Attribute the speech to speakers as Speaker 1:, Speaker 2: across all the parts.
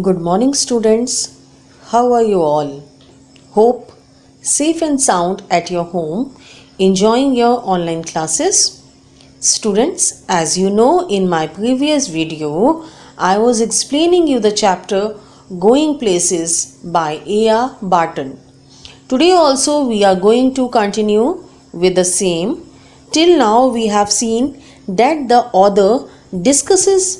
Speaker 1: Good morning, students. How are you all? Hope safe and sound at your home, enjoying your online classes. Students, as you know, in my previous video, I was explaining you the chapter Going Places by A.R. Barton. Today also we are going to continue with the same. Till now we have seen that the author discusses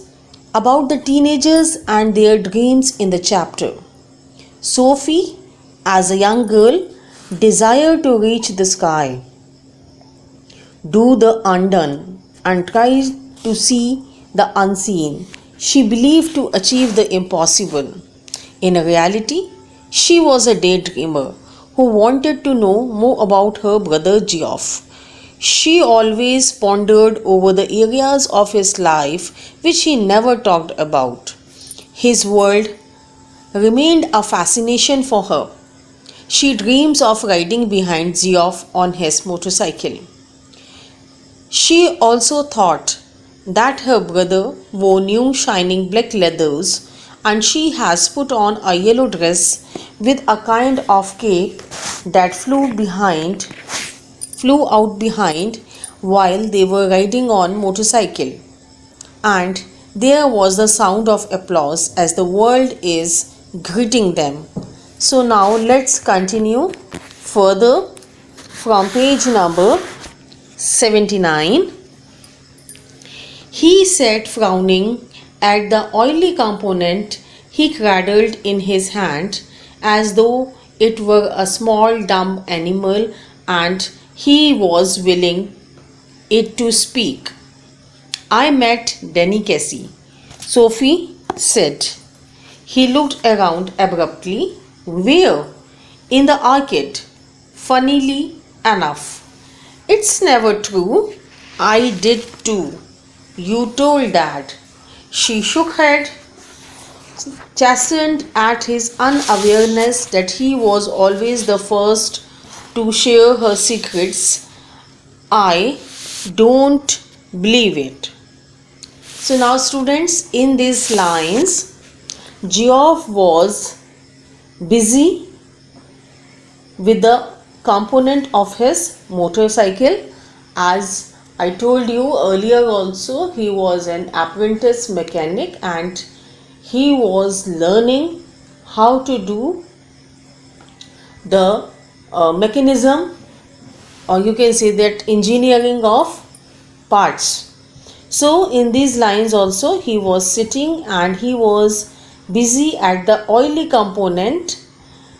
Speaker 1: about the teenagers and their dreams in the chapter. Sophie, as a young girl, desired to reach the sky, do the undone, and try to see the unseen. She believed to achieve the impossible. In reality, she was a daydreamer who wanted to know more about her brother Geoff. She always pondered over the areas of his life which he never talked about. His world remained a fascination for her. She dreams of riding behind Geoff on his motorcycle. She also thought that her brother wore new shining black leathers and she has put on a yellow dress with a kind of cape that flew out behind while they were riding on motorcycle. And there was the sound of applause as the world is greeting them. So now let's continue further from page number 79. He sat frowning at the oily component he cradled in his hand as though it were a small dumb animal and he was willing it to speak. I met Denny Casey, Sophie said. He looked around abruptly. Where? In the arcade. Funnily enough. It's never true. I did too. You told Dad. She shook her head, chastened at his unawareness that he was always the first to share her secrets. I don't believe it. So now students, in these lines, Geoff was busy with the component of his motorcycle. As I told you earlier also, he was an apprentice mechanic and he was learning how to do the mechanism, or you can say that engineering of parts. So in these lines also he was sitting and he was busy at the oily component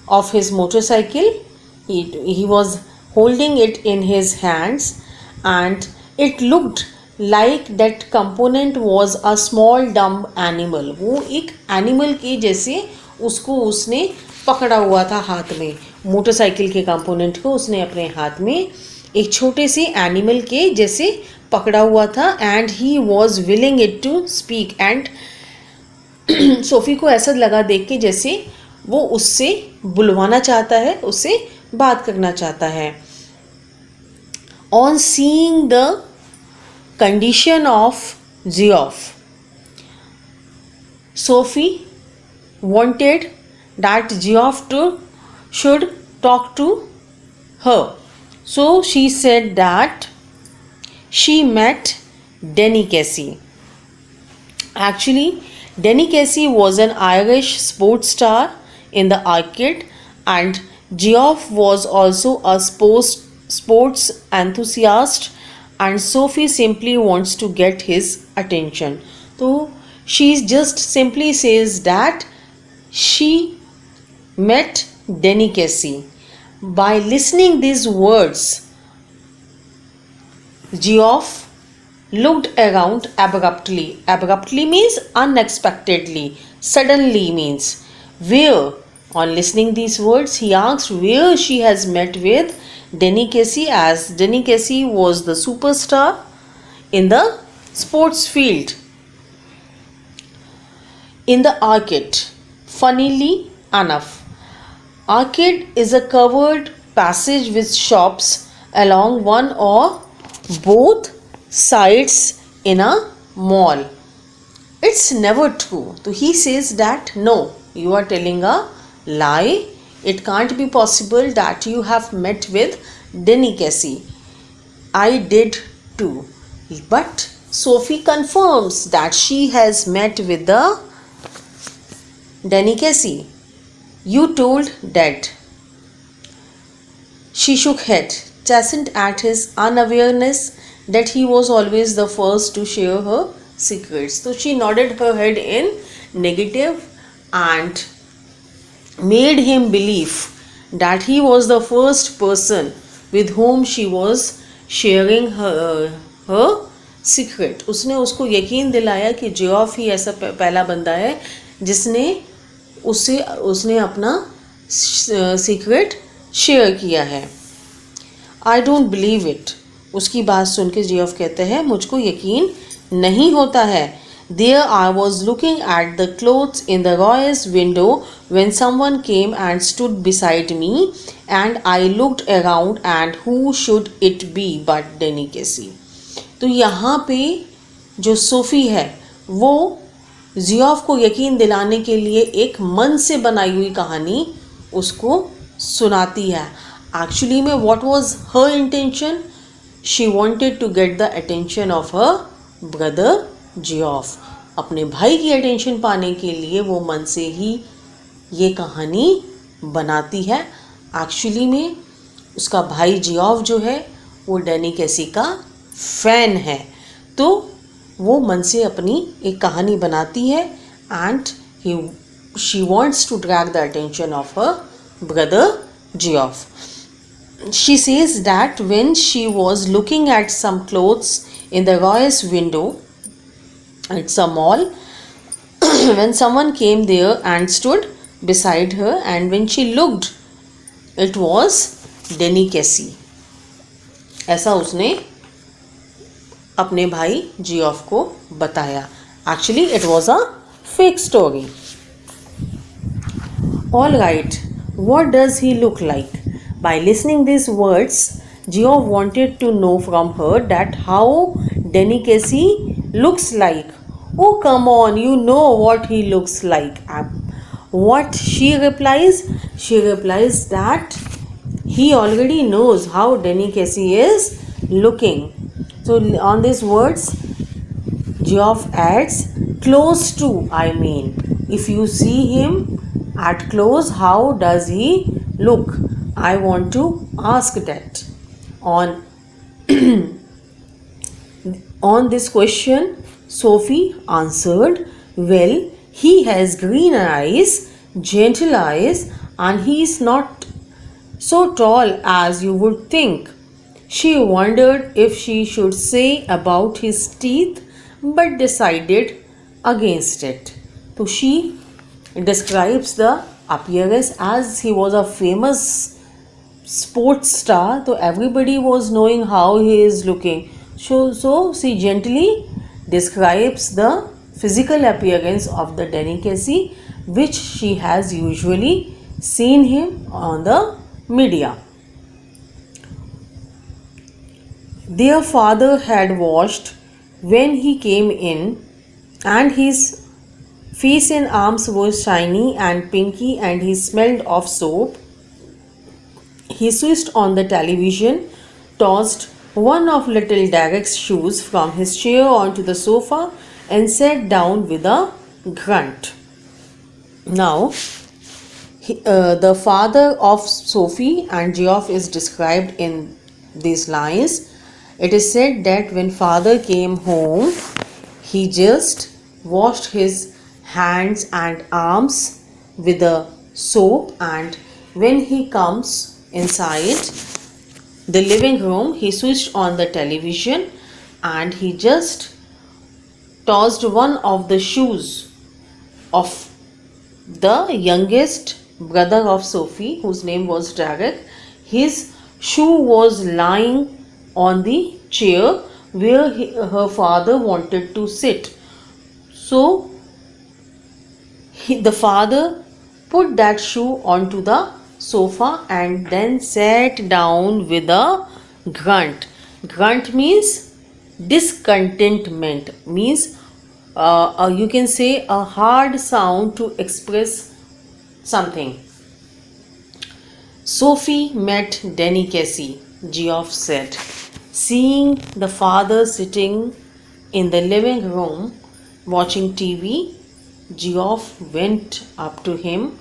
Speaker 1: of his motorcycle. He was holding it in his hands and it looked like that component was a small dumb animal. वो एक animal के जैसे उसको उसने पकड़ा हुआ था हाथ में. मोटरसाइकिल के कंपोनेंट को उसने अपने हाथ में एक छोटे से एनिमल के जैसे पकड़ा हुआ था and he was willing it to speak. And Sophie को ऐसा लगा देख के जैसे वो उससे बुलवाना चाहता है, उससे बात करना चाहता है. On seeing the condition of Geoff, Sophie wanted that Geoff should talk to her. So she said that she met Denny Casey. Actually, Denny Casey was an Irish sports star in the arcade and Geoff was also a sports enthusiast and Sophie simply wants to get his attention. So she just simply says that she met Denny Casey. By listening these words, Geoff looked around abruptly. Abruptly means unexpectedly. Suddenly means where. On listening these words, he asked where she has met with Denny Casey, as Denny Casey was the superstar in the sports field. In the arcade. Funnily enough, arcade is a covered passage with shops along one or both sides in a mall. It's never true. So he says that no, you are telling a lie. It can't be possible that you have met with Denny Casey. I did too. But Sophie confirms that she has met with the Denny Casey. You told Dad. She shook head, chastened at his unawareness that he was always the first to share her secrets. So she nodded her head in negative and made him believe that he was the first person with whom she was sharing her secret. उसने उसको यकीन दिलाया कि Geoff ही ऐसा पहला बंदा है जिसने उसने अपना सीक्रेट शेयर किया है. I don't believe it. उसकी बात सुन के जियोफ कहते हैं मुझको यकीन नहीं होता है. There I was looking at the clothes in the Roy's window when someone came and stood beside me, and I looked around and who should it be but Denny Casey. तो यहाँ पे जो सोफ़ी है वो Geoff को यकीन दिलाने के लिए एक मन से बनाई हुई कहानी उसको सुनाती है. एक्चुअली में what was her intention? She wanted to get the attention of her brother Geoff. अपने भाई की अटेंशन पाने के लिए वो मन से ही ये कहानी बनाती है. एक्चुअली में उसका भाई जियोफ जो है वो डेनी कैसी का फ़ैन है, तो वो मन से अपनी एक कहानी बनाती है and she wants to drag the attention of her brother Geoff. She says that when she was looking at some clothes in the Roy's window, it's a mall, when someone came there and stood beside her, and when she looked, it was Denny Casey. ऐसा उसने अपने भाई Geoff को बताया. Actually, it was a fake story. All right. What does he look like? By listening these words, Geoff wanted to know from her that how Denny Casey looks like. Oh, come on, you know what he looks like. What she replies? She replies that he already knows how Denny Casey is looking. So on these words, Geoff adds, close to, I mean. If you see him at close, how does he look? I want to ask that. On this question, Sophie answered, well, he has green eyes, gentle eyes, and he is not so tall as you would think. She wondered if she should say about his teeth, but decided against it. So she describes the appearance as he was a famous sports star, so everybody was knowing how he is looking. So she gently describes the physical appearance of the Denny Casey, which she has usually seen him on the media. Their father had washed when he came in, and his face and arms were shiny and pinky, and he smelled of soap. He switched on the television, tossed one of little Derek's shoes from his chair onto the sofa, and sat down with a grunt. Now, the father of Sophie and Geoff is described in these lines. It is said that when father came home, he just washed his hands and arms with the soap, and when he comes inside the living room, he switched on the television and he just tossed one of the shoes of the youngest brother of Sophie, whose name was Derek. His shoe was lying on the chair where her father wanted to sit. So the father put that shoe onto the sofa and then sat down with a grunt. Grunt means discontentment, means you can say a hard sound to express something. Sophie met Danny Casey, Geoff said. Seeing the father sitting in the living room watching TV, Geoff went up to him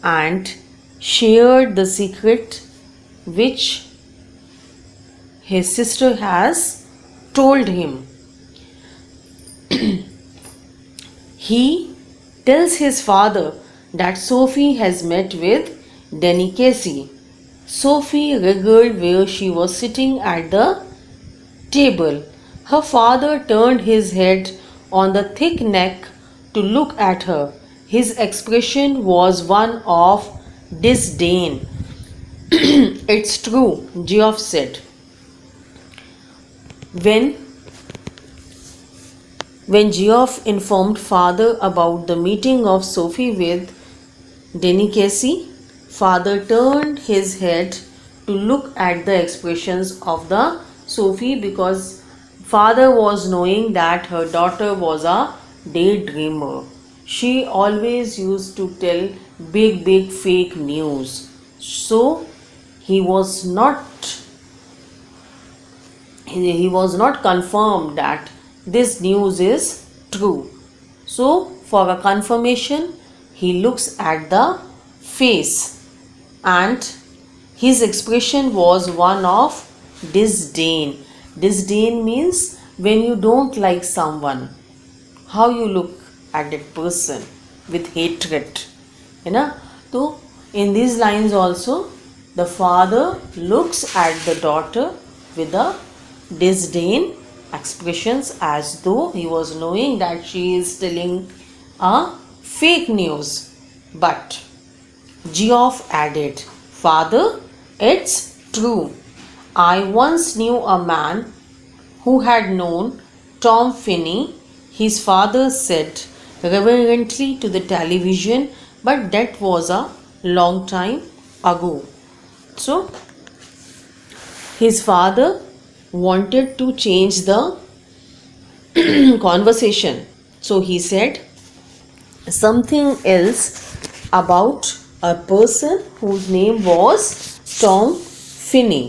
Speaker 1: and shared the secret which his sister has told him. He tells his father that Sophie has met with Danny Casey. Sophie wriggled where she was sitting at the table. Her father turned his head on the thick neck to look at her. His expression was one of disdain. It's true, Geoff said. When Geoff informed father about the meeting of Sophie with Danny Casey, father turned his head to look at the expressions of the Sophie because father was knowing that her daughter was a daydreamer. She always used to tell big fake news. So he was not confirmed that this news is true. So for a confirmation he looks at the face and his expression was one of disdain. Disdain means when you don't like someone, how you look at that person with hatred. So in these lines also the father looks at the daughter with a disdain expressions as though he was knowing that she is telling a fake news. But Geoff added, "Father, it's true. I once knew a man who had known Tom Finney," his father said reverently to the television, "but that was a long time ago." So his father wanted to change the conversation. So he said something else about a person whose name was Tom Finney.